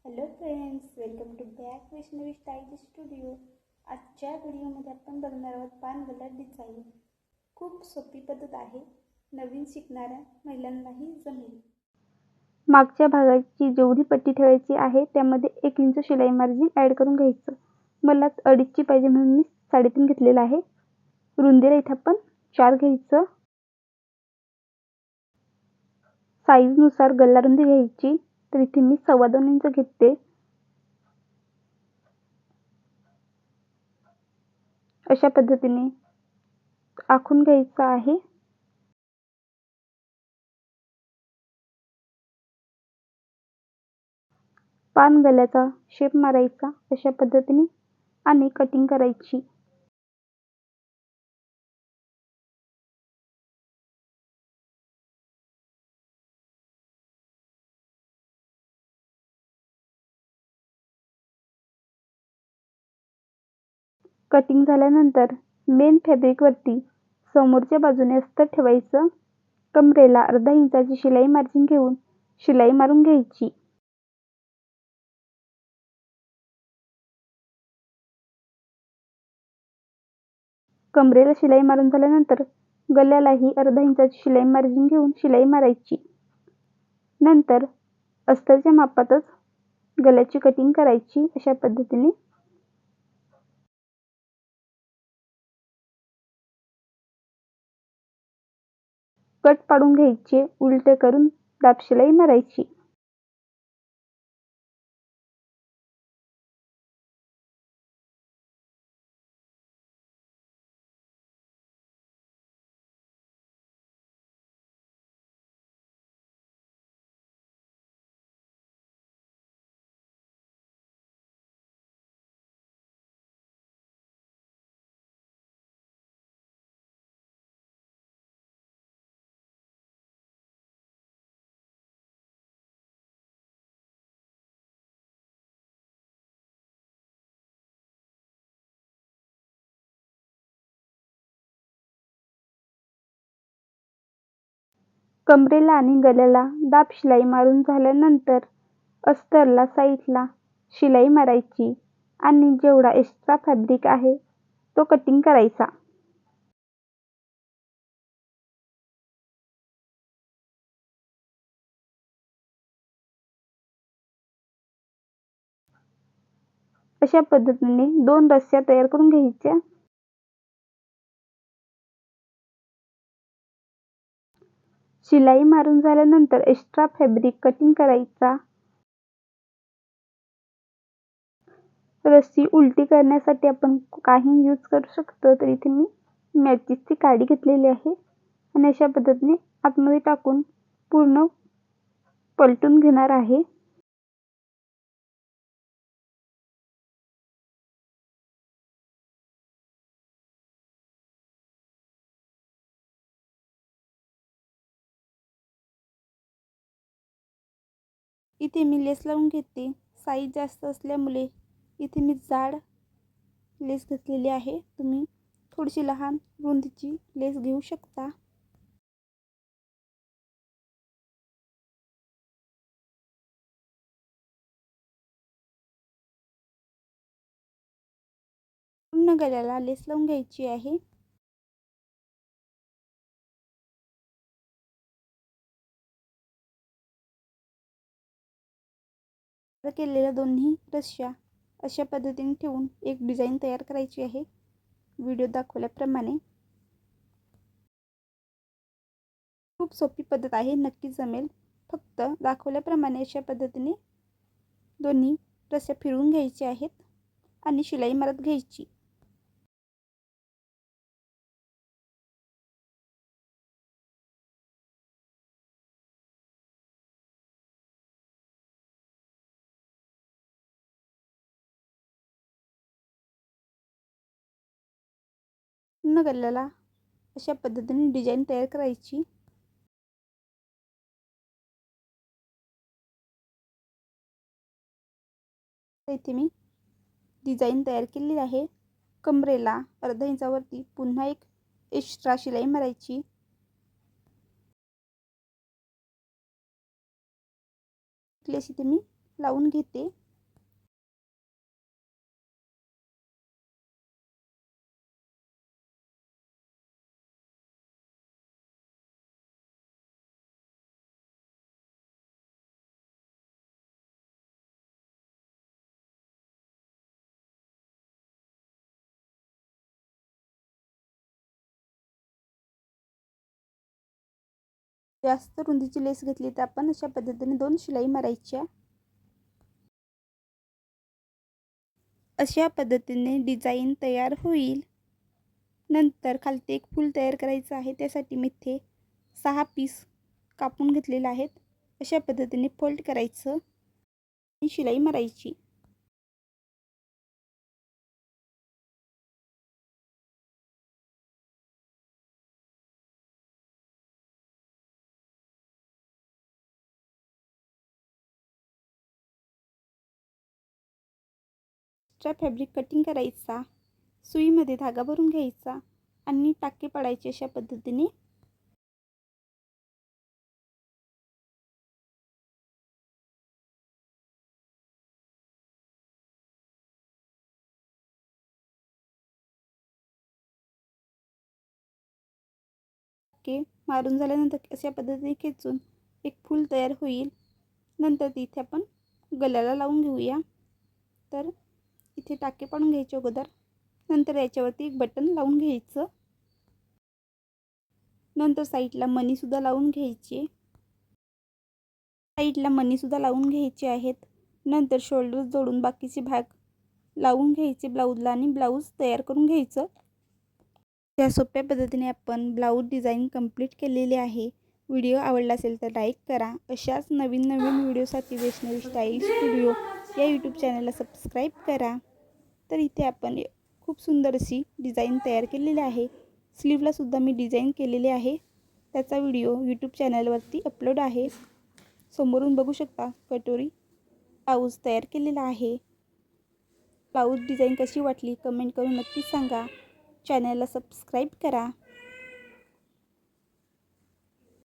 Hello friends, welcome to back Vaishnavi style studio. आजच्या व्हिडिओमध्ये आपण बघणार आहोत पान गला डिझाईन. खूप सोपी पद्धत आहे, नवीन शिकणाऱ्या महिलांनाही जमेल. मागच्या भागाची जेवढी पट्टी ठेवायची आहे त्यामध्ये 1 इंच शिलाई मार्जिन ॲड करून घ्यायचं. मला 2.5ची पाहिजे म्हणून मी 3.5 घेतलेला आहे. रुंदीला इथं आपण 4 घ्यायचं. साईजनुसार गल्ला रुंदी घ्यायची, तर इथे मी 2.25 इंच घेते. अशा पद्धतीने आखून घ्यायचं आहे. पान गल्याचा शेप मारायचा अशा पद्धतीने आणि कटिंग करायची. कटिंग झाल्यानंतर मेन फॅब्रिकवरती समोरच्या बाजूने अस्तर ठेवायचं. कमरेला अर्धा इंचाची शिलाई मार्जिन घेऊन शिलाई मारून घ्यायची. कमरेला शिलाई मारून झाल्यानंतर गल्यालाही अर्धा इंचाची शिलाई मार्जिन घेऊन शिलाई मारायची. नंतर अस्तरच्या मापातच गल्याची कटिंग करायची अशा पद्धतीने. कट पाडून घ्यायचे, उलटे करून दाब शिलाई मारायची. कमरेला आणि गल्याला दाब शिलाई मारून झाल्यानंतर अस्तरला साईडला शिलाई मारायची आणि जेवढा एक्स्ट्रा फॅब्रिक आहे तो कटिंग करायचा. अशा पद्धतीने 2 रस्स्या तयार करून घ्यायच्या. शिलाई मारून झाल्यानंतर एक्स्ट्रा फॅब्रिक कटिंग करायचा. रस्सी उलटी करण्यासाठी आपण काही यूज करू शकतो, तर इथे मी मॅचिसची काडी घेतलेली आहे आणि अशा पद्धतीने आतमध्ये टाकून पूर्ण पलटून घेणार आहे. इथे मी लेस लावून घेते. साईज जास्त असल्यामुळे इथे मी जाड लेस घेतलेली आहे. तुम्ही थोडीशी लहान रुंदीची लेस घेऊ शकता. पूर्ण गळ्याला लेस लावून घ्यायची आहे. केलेल्या दोन्ही रस्स्या अशा पद्धतीने ठेवून एक डिझाईन तयार करायची आहे, व्हिडिओ दाखवल्याप्रमाणे. खूप सोपी पद्धत आहे, नक्की जमेल. फक्त दाखवल्याप्रमाणे अशा पद्धतीने दोन्ही रस्स्या फिरवून घ्यायच्या आहेत आणि शिलाई मारत घ्यायची. पूर्ण गळ्याला अशा पद्धतीने डिझाईन तयार करायची. इथे मी डिझाईन तयार केलेली आहे. कमरेला अर्धा इंचावरती पुन्हा एक एक्स्ट्रा शिलाई मारायची. लेस इथे मी लावून घेते. जास्त रुंदीची लेस घेतली तर आपण अशा पद्धतीने 2 शिलाई मारायच्या. अशा पद्धतीने डिझाईन तयार होईल. नंतर खालती एक फूल तयार करायचं आहे. त्यासाठी मी इथे 6 पीस कापून घेतलेले आहेत. अशा पद्धतीने फोल्ड करायचं आणि शिलाई मारायची. एक्स्ट्रा फॅब्रिक कटिंग करायचा, सुईमध्ये धागा भरून घ्यायचा आणि टाके पाडायचे अशा पद्धतीने. टाके मारून झाल्यानंतर अशा पद्धतीने खेचून एक फूल तयार होईल. नंतर तिथे आपण गळ्याला लावून घेऊया. तर इथे टाके पाडून घ्यायचे अगोदर. नंतर याच्यावरती एक बटन लावून घ्यायचं. नंतर साईडला मणीसुद्धा लावून घ्यायचे. साईडला मणीसुद्धा लावून घ्यायचे आहेत. नंतर शोल्डर जोडून बाकीचे भाग लावून घ्यायचे ब्लाऊजला आणि ब्लाऊज तयार करून घ्यायचं. या सोप्या पद्धतीने आपण ब्लाऊज डिझाईन कंप्लीट केलेले आहे. व्हिडिओ आवडला असेल तर लाईक करा. अशाच नवीन व्हिडिओसाठी वैष्णवी स्टाईल स्टुडिओ या यूट्यूब चॅनलला सबस्क्राईब करा. तर इथे आपण खूप सुंदर अशी डिझाईन तयार केलेली आहे. स्लीवलासुद्धा मी डिझाईन केलेली आहे. त्याचा व्हिडिओ यूट्यूब चॅनलवरती अपलोड आहे. समोरून बघू शकता कटोरी ब्लाऊज तयार केलेला आहे. ब्लाऊज डिझाईन कशी वाटली कमेंट करून नक्कीच सांगा. चॅनलला सबस्क्राईब करा.